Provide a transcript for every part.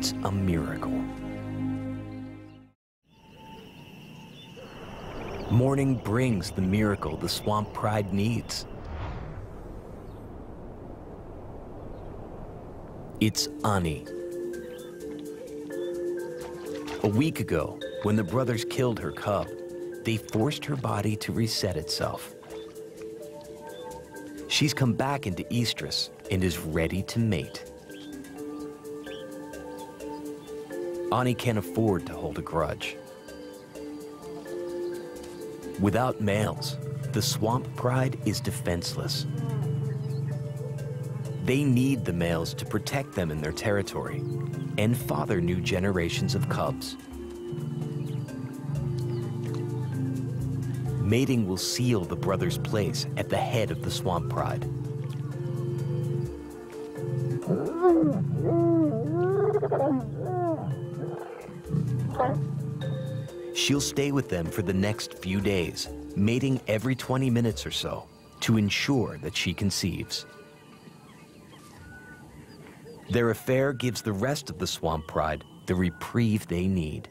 needs a miracle. Morning brings the miracle the swamp pride needs. It's Ani. A week ago, when the brothers killed her cub, they forced her body to reset itself. She's come back into estrus and is ready to mate. Ani can't afford to hold a grudge. Without males, the swamp pride is defenseless. They need the males to protect them in their territory and father new generations of cubs. Mating will seal the brothers' place at the head of the swamp pride. She'll stay with them for the next few days, mating every 20 minutes or so to ensure that she conceives. Their affair gives the rest of the swamp pride the reprieve they need.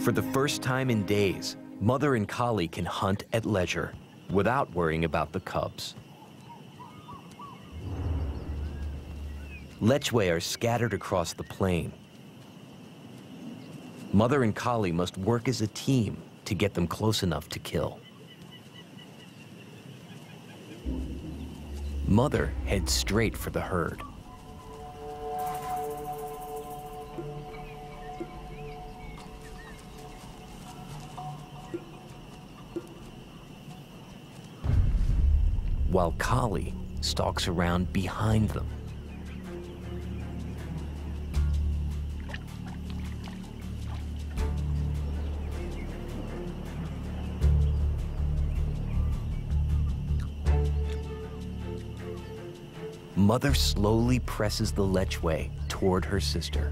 For the first time in days, mother and collie can hunt at leisure without worrying about the cubs. Lechwe are scattered across the plain. Mother and collie must work as a team to get them close enough to kill. Mother heads straight for the herd. While collie stalks around behind them. Mother slowly presses the Lechwe toward her sister.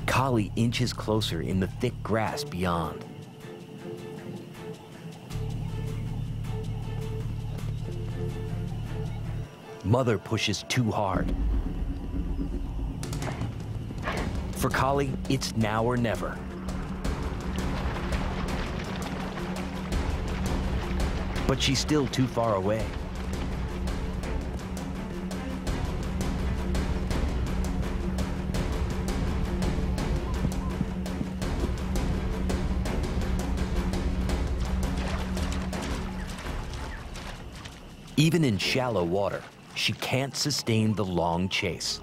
Collie inches closer in the thick grass beyond. Mother pushes too hard. For collie, it's now or never. But she's still too far away. Even in shallow water, she can't sustain the long chase.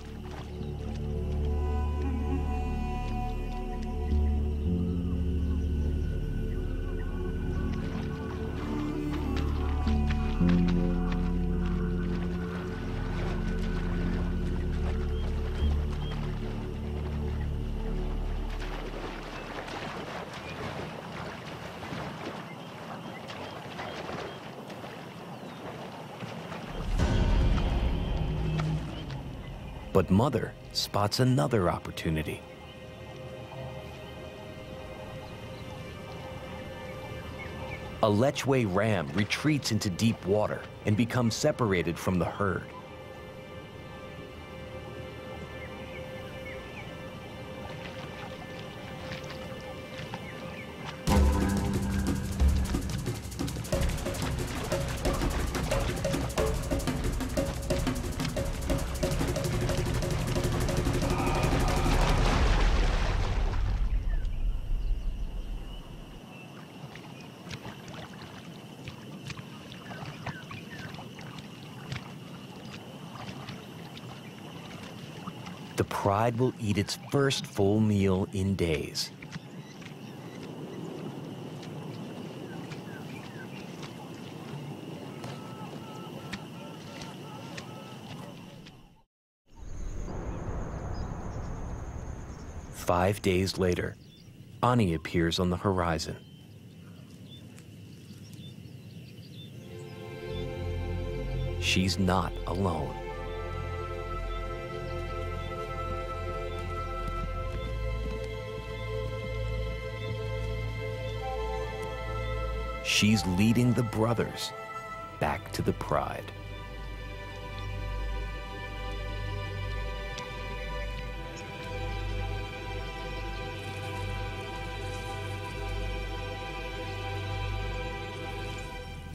But Mother spots another opportunity. A Lechwe ram retreats into deep water and becomes separated from the herd. The pride will eat its first full meal in days. 5 days later, Ani appears on the horizon. She's not alone. She's leading the brothers back to the pride.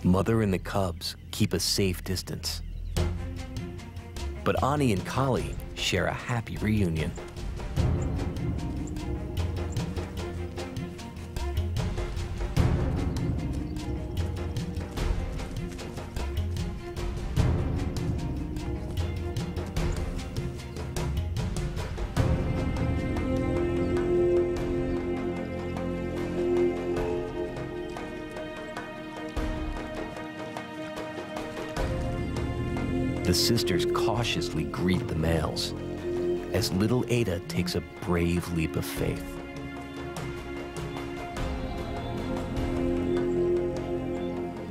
Mother and the cubs keep a safe distance. But Ani and Kali share a happy reunion. The sisters cautiously greet the males as little Ada takes a brave leap of faith.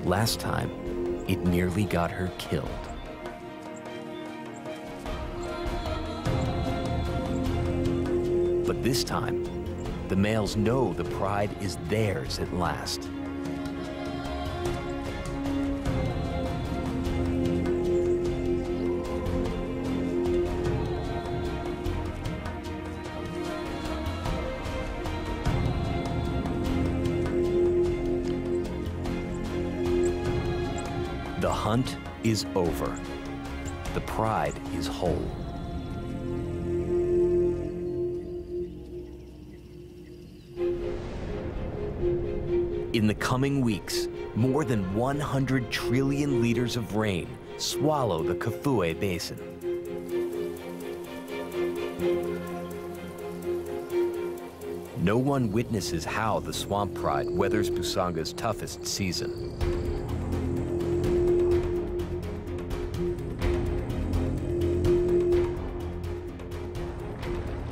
Last time, it nearly got her killed. But this time, the males know the pride is theirs at last. The hunt is over. The pride is whole. In the coming weeks, more than 100 trillion liters of rain swallow the Kafue Basin. No one witnesses how the swamp pride weathers Busanga's toughest season.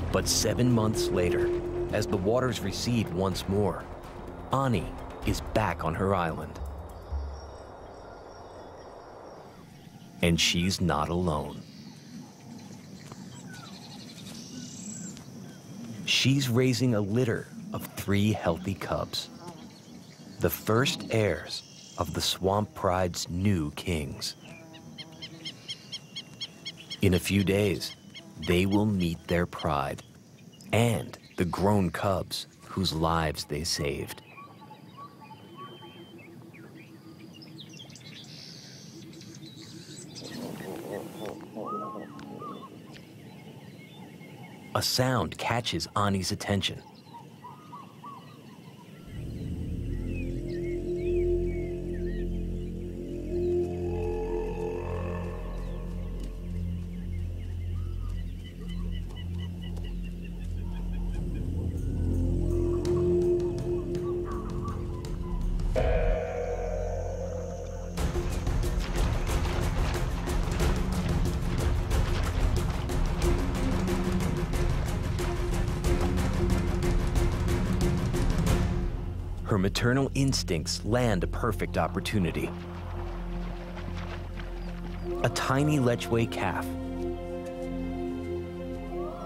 But 7 months later, as the waters recede once more, Ani is back on her island. And she's not alone. She's raising a litter of 3 healthy cubs, the first heirs of the Swamp Pride's new kings. In a few days, they will meet their pride and the grown cubs whose lives they saved. A sound catches Ani's attention. Her maternal instincts land a perfect opportunity. A tiny Lechwe calf,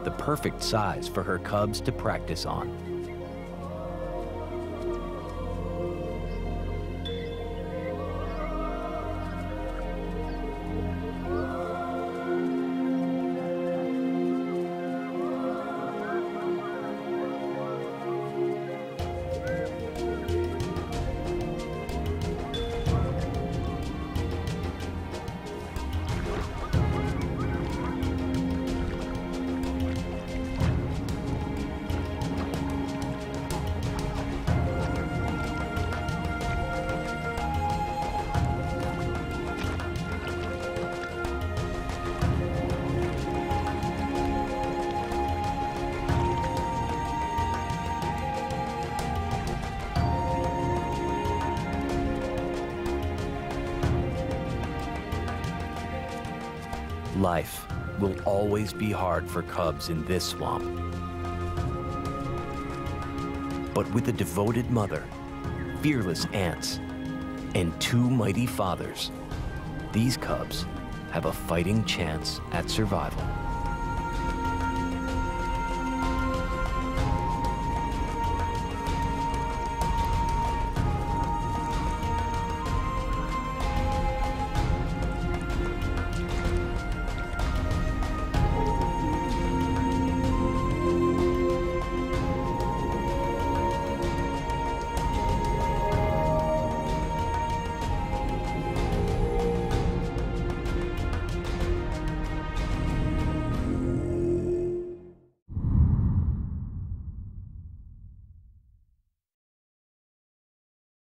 the perfect size for her cubs to practice on. Life will always be hard for cubs in this swamp. But with a devoted mother, fearless aunts, and two mighty fathers, these cubs have a fighting chance at survival.